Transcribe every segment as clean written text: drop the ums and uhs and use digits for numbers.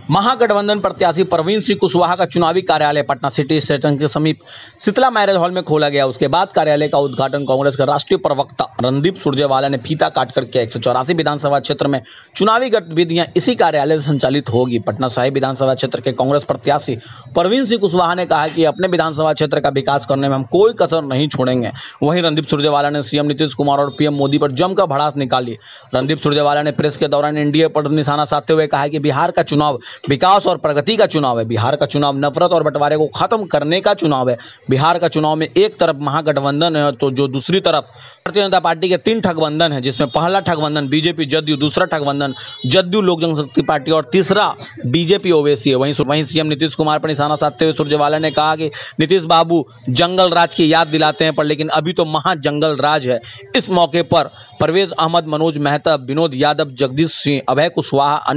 महागठबंधन प्रत्याशी परवीन सिंह कुशवाहा का चुनावी कार्यालय पटना सिटी स्टेशन के समीप शीतला मैरिज हॉल में खोला गया। उसके बाद कार्यालय का उद्घाटन कांग्रेस के राष्ट्रीय प्रवक्ता रणदीप सुरजेवाला ने फीता काटकर किया। 184 विधानसभा क्षेत्र में चुनावी गतिविधियां इसी कार्यालय से संचालित होगी। पटना साहिब विधानसभा क्षेत्र के कांग्रेस प्रत्याशी परवीन सिंह कुशवाहा ने कहा कि अपने विधानसभा क्षेत्र का विकास करने में हम कोई कसर नहीं छोड़ेंगे। वहीं रणदीप सुरजेवाला ने सीएम नीतीश कुमार और पीएम मोदी पर जमकर भड़ास निकाली। रणदीप सुरजेवाला ने प्रेस के दौरान एनडीए पर निशाना साधते हुए कहा कि बिहार का चुनाव विकास और प्रगति का चुनाव है। बिहार का चुनाव नफरत और बंटवारे को खत्म करने का चुनाव है। बिहार का चुनाव में एक तरफ महागठबंधन है तो जो दूसरी तरफ भारतीय जनता पार्टी के 3 ठगबंधन है, जिसमें पहला ठगबंधन बीजेपी जदयू, दूसरा ठगबंधन जदयू लोक जनशक्ति पार्टी और तीसरा बीजेपी ओवैसी है। वहीं सीएम नीतीश कुमार पर निशाना साधते हुए सुरजेवाला ने कहा कि नीतीश बाबू जंगल राज की याद दिलाते हैं, पर लेकिन अभी तो महाजंगल राज है। इस मौके पर परवेज अहमद, मनोज मेहता, विनोद यादव, जगदीश सिंह, अभय कुशवाहा,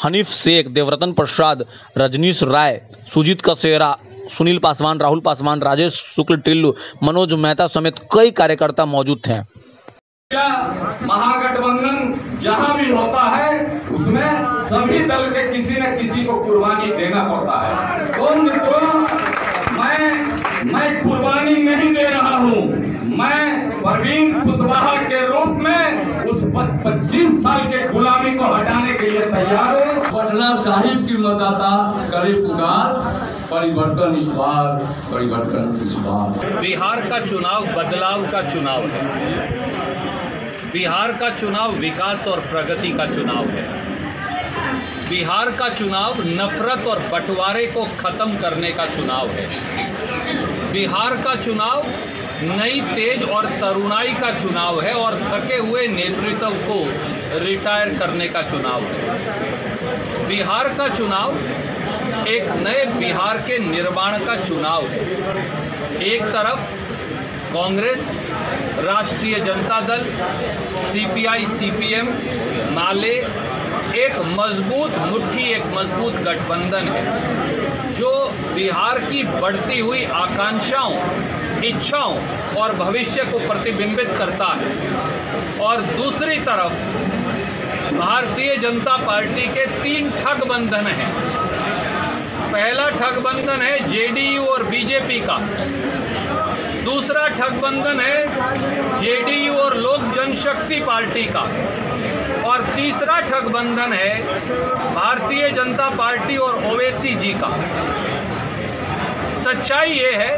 हनीफ शेख, देवरतन प्रसाद, रजनीश राय, सुजीत कसेरा, सुनील पासवान, राहुल पासवान, राजेश शुक्ल टिल्लू, मनोज मेहता समेत कई कार्यकर्ता मौजूद थे। महागठबंधन जहां भी होता है उसमें सभी दल के किसी न किसी को कुर्बानी देना पड़ता है। तो मित्रों, मैं कुर्बानी नहीं दे रहा हूं। मैं परवीन कुशवाहा के रूप में उस 25 साल के गुलामी को हटाने के लिए तैयार हूं। पटना साहिब की मतदाता करे पुकार, परिवर्तन इस बार, परिवर्तन इस बार। बिहार का चुनाव बदलाव का चुनाव है। बिहार का चुनाव विकास और प्रगति का चुनाव है। बिहार का चुनाव नफरत और बंटवारे को खत्म करने का चुनाव है। बिहार का चुनाव नई तेज और तरुणाई का चुनाव है और थके हुए नेतृत्व को रिटायर करने का चुनाव है। बिहार का चुनाव एक नए बिहार के निर्माण का चुनाव है। एक तरफ कांग्रेस, राष्ट्रीय जनता दल, सीपीआई, सीपीएम, नाले, एक मजबूत मुट्ठी, एक मजबूत गठबंधन है जो बिहार की बढ़ती हुई आकांक्षाओं, इच्छाओं और भविष्य को प्रतिबिंबित करता है। और दूसरी तरफ भारतीय जनता पार्टी के 3 ठगबंधन हैं। पहला ठगबंधन है जेडीयू और बीजेपी का, दूसरा ठगबंधन है जेडीयू और लोक जनशक्ति पार्टी का, और तीसरा ठगबंधन है भारतीय जनता पार्टी और ओवैसी जी का। सच्चाई ये है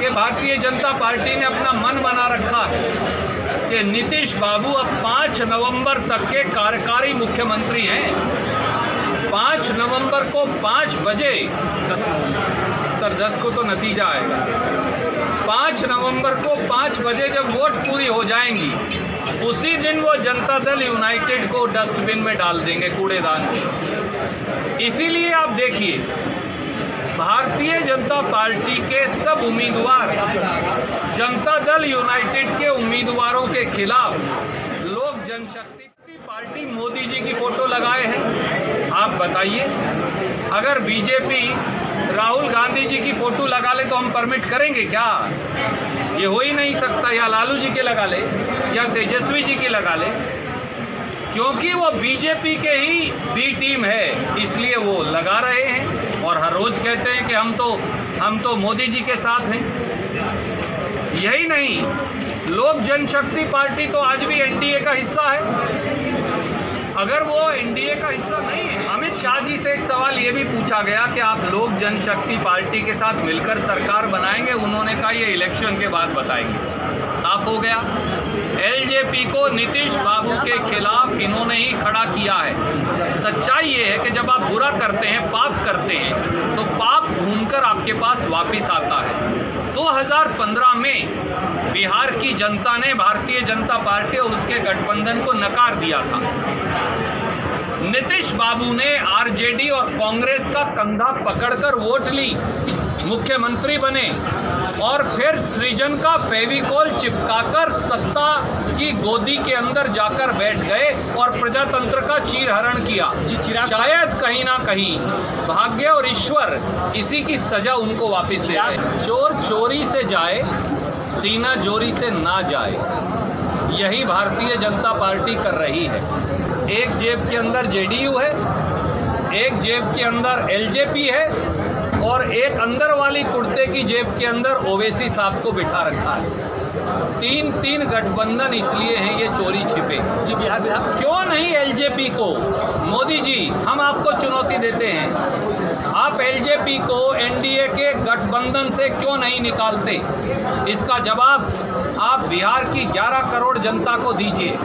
कि भारतीय जनता पार्टी ने अपना मन बना रखा है कि नीतीश बाबू अब 5 नवंबर तक के कार्यकारी मुख्यमंत्री हैं। 5 नवंबर को 5 बजे 10 को तो नतीजा आएगा। 5 नवंबर को 5 बजे जब वोट पूरी हो जाएंगी, उसी दिन वो जनता दल यूनाइटेड को डस्टबिन में डाल देंगे, कूड़ेदान में। इसीलिए आप देखिए, भारतीय जनता पार्टी के सब उम्मीदवार जनता दल यूनाइटेड के उम्मीदवारों के खिलाफ लोक जनशक्ति पार्टी मोदी जी की फोटो लगाए हैं। आप बताइए, अगर बीजेपी राहुल गांधी जी की फोटो लगा ले तो हम परमिट करेंगे क्या? ये हो ही नहीं सकता। या लालू जी के लगा ले या तेजस्वी जी की लगा ले, क्योंकि वो बीजेपी के ही बी टीम है, इसलिए वो लगा रहे हैं और हर रोज कहते हैं कि हम तो मोदी जी के साथ हैं। यही नहीं, लोक जनशक्ति पार्टी तो आज भी एनडीए का हिस्सा है। अगर वो एनडीए का हिस्सा नहीं है, अमित शाह जी से एक सवाल ये भी पूछा गया कि आप लोक जनशक्ति पार्टी के साथ मिलकर सरकार बनाएंगे। उन्होंने कहा ये इलेक्शन के बाद बताएंगे। साफ हो गया, एलजेपी को नीतीश बाबू के खिलाफ इन्होंने ही खड़ा किया है। सच्चाई ये है कि जब आप बुरा करते हैं, पाप करते हैं, तो पाप घूमकर आपके पास वापस आता है। 2015 में बिहार की जनता ने भारतीय जनता पार्टी और उसके गठबंधन को नकार दिया था। नीतीश बाबू ने आरजेडी और कांग्रेस का कंधा पकड़कर वोट ली, मुख्यमंत्री बने और फिर सृजन का फेविकोल चिपकाकर सत्ता की गोदी के अंदर जाकर बैठ गए और प्रजातंत्र का चीरहरण किया। शायद कहीं ना कहीं भाग्य और ईश्वर इसी की सजा उनको वापस ले आए। चोर चोरी से जाए, सीना जोरी से ना जाए, यही भारतीय जनता पार्टी कर रही है। एक जेब के अंदर जेडीयू है, एक जेब के अंदर एलजेपी है और एक अंदर वाली कुर्ते की जेब के अंदर ओवैसी साहब को बिठा रखा है। तीन गठबंधन इसलिए हैं ये चोरी छिपे। जी बिहार क्यों नहीं एलजेपी को? मोदी जी, हम आपको चुनौती देते हैं, आप एलजेपी को एनडीए के गठबंधन से क्यों नहीं निकालते? इसका जवाब आप बिहार की 11 करोड़ जनता को दीजिए।